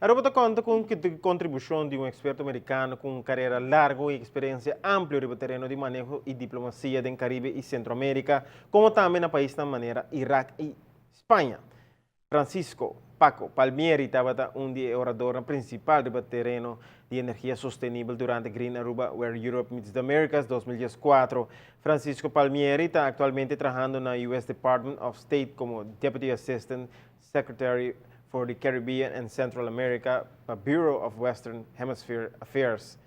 Aruba conta com a contribuição de um experto americano com carreira larga e experiência ampla no terreno de manejo e diplomacia do Caribe e Centro-América, como também no país da maneira Iraque e Espanha. Francisco Paco Palmieri estava um dos oradores principais do terreno de energia sustentável durante Green Aruba, Where Europe Meets the Americas 2014. Francisco Palmieri está atualmente trabalhando na US Department of State como Deputy Assistant Secretary for the Caribbean and Central America, Bureau of Western Hemisphere Affairs.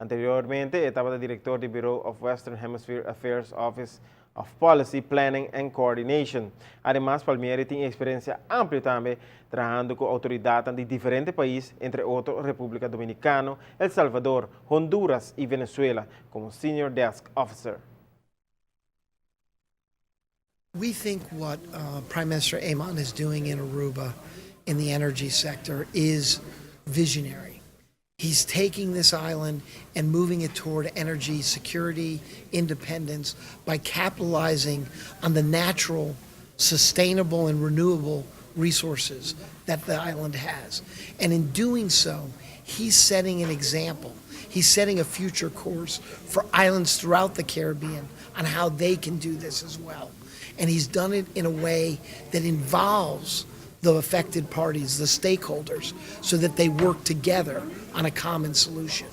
Anteriormente, estaba director del Bureau of Western Hemisphere Affairs Office of Policy, Planning and Coordination. Además, Palmieri tiene experiencia amplia también trabajando con autoridades de diferentes países, entre otros República Dominicana, El Salvador, Honduras y Venezuela, como Senior Desk Officer. We think what Prime Minister Amon is doing in Aruba in the energy sector is visionary. He's taking this island and moving it toward energy security, independence, by capitalizing on the natural, sustainable, and renewable resources that the island has. And in doing so, he's setting an example. He's setting a future course for islands throughout the Caribbean on how they can do this as well. And he's done it in a way that involves the affected parties, the stakeholders, so that they work together on a common solution.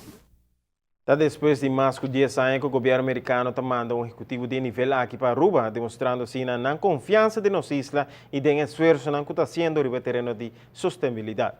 Depois de mais de 10 anos, o governo americano está mandando executivo de nível aqui para Aruba, demonstrando assim a confiança de nossa isla e de esforço que está sendo no terreno de sustentabilidade.